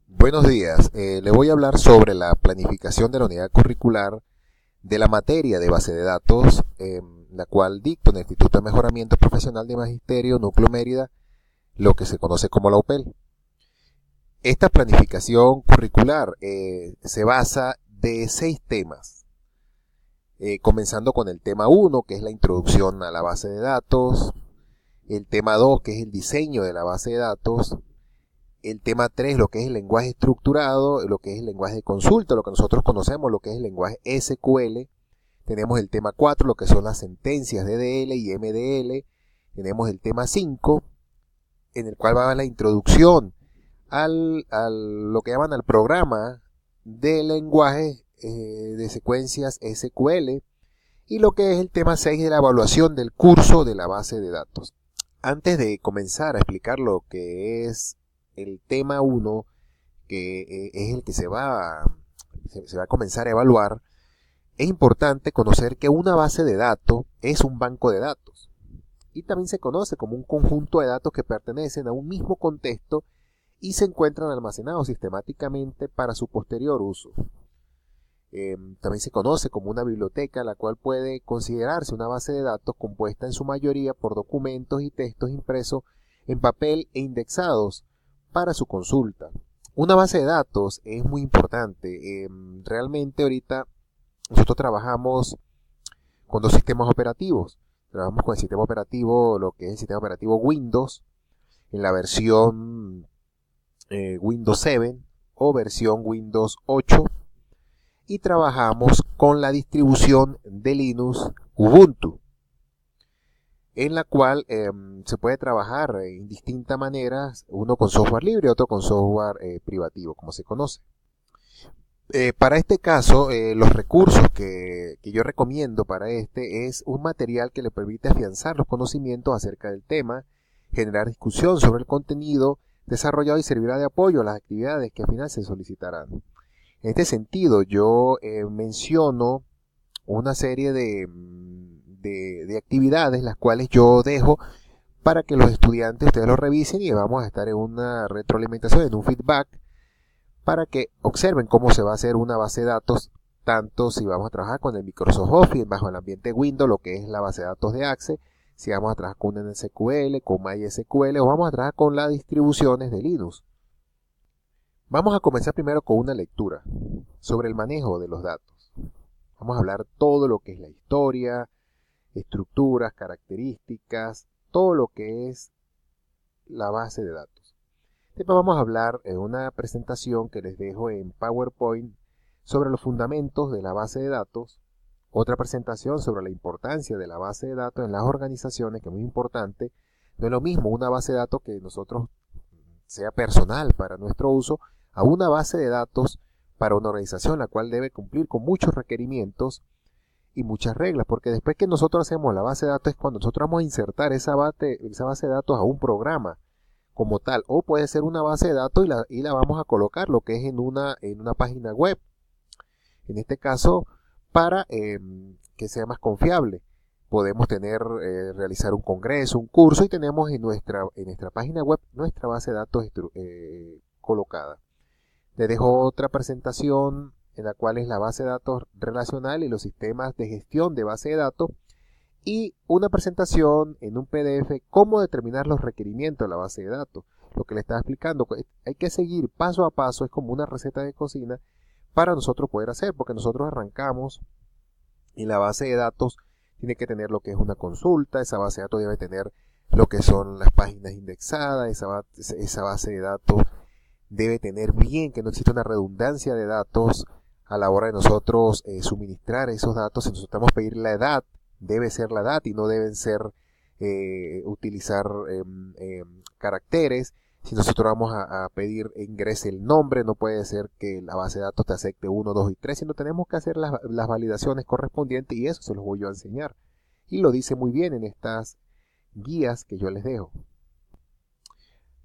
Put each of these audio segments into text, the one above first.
Buenos días. Le voy a hablar sobre la planificación de la unidad curricular de la materia de base de datos, la cual dicto en el Instituto de Mejoramiento Profesional de Magisterio Núcleo Mérida, lo que se conoce como la UPEL. Esta planificación curricular se basa de 6 temas, comenzando con el tema 1, que es la introducción a la base de datos, el tema 2, que es el diseño de la base de datos, el tema 3, lo que es el lenguaje estructurado, lo que es el lenguaje de consulta, lo que nosotros conocemos, lo que es el lenguaje SQL. Tenemos el tema 4, lo que son las sentencias DDL y MDL. Tenemos el tema 5, en el cual va la introducción lo que llaman al programa de lenguaje de secuencias SQL. Y lo que es el tema 6 de la evaluación del curso de la base de datos. Antes de comenzar a explicar lo que es el tema 1, que es el que se va a comenzar a evaluar, es importante conocer que una base de datos es un banco de datos y también se conoce como un conjunto de datos que pertenecen a un mismo contexto y se encuentran almacenados sistemáticamente para su posterior uso. También se conoce como una biblioteca, la cual puede considerarse una base de datos compuesta en su mayoría por documentos y textos impresos en papel e indexados para su consulta. Una base de datos es muy importante. Realmente ahorita nosotros trabajamos con 2 sistemas operativos. Trabajamos con el sistema operativo, lo que es el sistema operativo Windows, en la versión Windows 7 o versión Windows 8. Y trabajamos con la distribución de Linux Ubuntu, en la cual se puede trabajar en distintas maneras, uno con software libre y otro con software privativo, como se conoce. Para este caso, los recursos que yo recomiendo para este es un material que le permite afianzar los conocimientos acerca del tema, generar discusión sobre el contenido desarrollado y servirá de apoyo a las actividades que al final se solicitarán. En este sentido, yo menciono una serie de actividades, las cuales yo dejo para que los estudiantes ustedes lo revisen y vamos a estar en una retroalimentación, en un feedback, para que observen cómo se va a hacer una base de datos, tanto si vamos a trabajar con el Microsoft Office bajo el ambiente Windows, lo que es la base de datos de Access, si vamos a trabajar con un SQL, con MySQL o vamos a trabajar con las distribuciones de Linux. Vamos a comenzar primero con una lectura sobre el manejo de los datos. Vamos a hablar todo lo que es la historia, estructuras, características, todo lo que es la base de datos. Después vamos a hablar en una presentación que les dejo en PowerPoint sobre los fundamentos de la base de datos, otra presentación sobre la importancia de la base de datos en las organizaciones, que es muy importante. No es lo mismo una base de datos que nosotros sea personal para nuestro uso, a una base de datos para una organización, la cual debe cumplir con muchos requerimientos y muchas reglas, porque después que nosotros hacemos la base de datos es cuando nosotros vamos a insertar esa base de datos a un programa como tal, o puede ser una base de datos y la vamos a colocar lo que es en una página web, en este caso para que sea más confiable. Podemos realizar un congreso, un curso y tenemos en nuestra página web nuestra base de datos colocada. Les dejo otra presentación en la cual es la base de datos relacional y los sistemas de gestión de base de datos, y una presentación en un PDF cómo determinar los requerimientos de la base de datos. Lo que le estaba explicando, hay que seguir paso a paso, es como una receta de cocina para nosotros poder hacer, porque nosotros arrancamos y la base de datos tiene que tener lo que es una consulta, esa base de datos debe tener lo que son las páginas indexadas, esa base de datos debe tener bien que no exista una redundancia de datos a la hora de nosotros suministrar esos datos. Si necesitamos pedir la edad, debe ser la edad y no deben ser utilizar caracteres. Si nosotros vamos a pedir ingrese el nombre, no puede ser que la base de datos te acepte 1, 2 y 3, sino tenemos que hacer las validaciones correspondientes, y eso se los voy yo a enseñar. Y lo dice muy bien en estas guías que yo les dejo.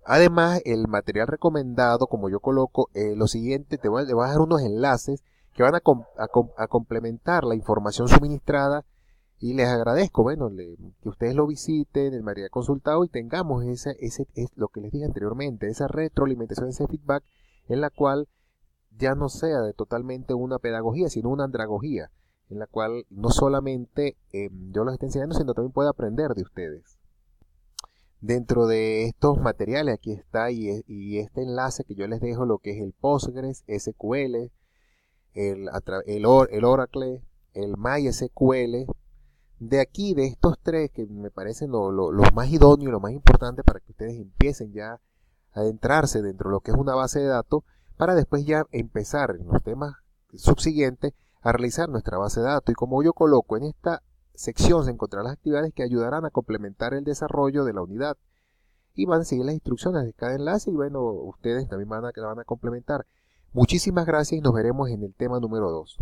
Además, el material recomendado, como yo coloco, lo siguiente, le voy a dejar unos enlaces que van a complementar la información suministrada, y les agradezco, bueno, que ustedes lo visiten, el material consultado, y tengamos es lo que les dije anteriormente, esa retroalimentación, ese feedback, en la cual ya no sea de totalmente una pedagogía, sino una andragogía, en la cual no solamente yo los esté enseñando, sino también pueda aprender de ustedes. Dentro de estos materiales, aquí está, y este enlace que yo les dejo, lo que es el Postgres, SQL, el Oracle, el MySQL. De aquí, de estos tres, que me parecen los más idóneos y lo más importante para que ustedes empiecen ya a adentrarse dentro de lo que es una base de datos, para después ya empezar en los temas subsiguientes a realizar nuestra base de datos. Y como yo coloco en esta sección se encontrarán las actividades que ayudarán a complementar el desarrollo de la unidad. Y van a seguir las instrucciones de cada enlace y bueno, ustedes también van a complementar. Muchísimas gracias y nos veremos en el tema número 2.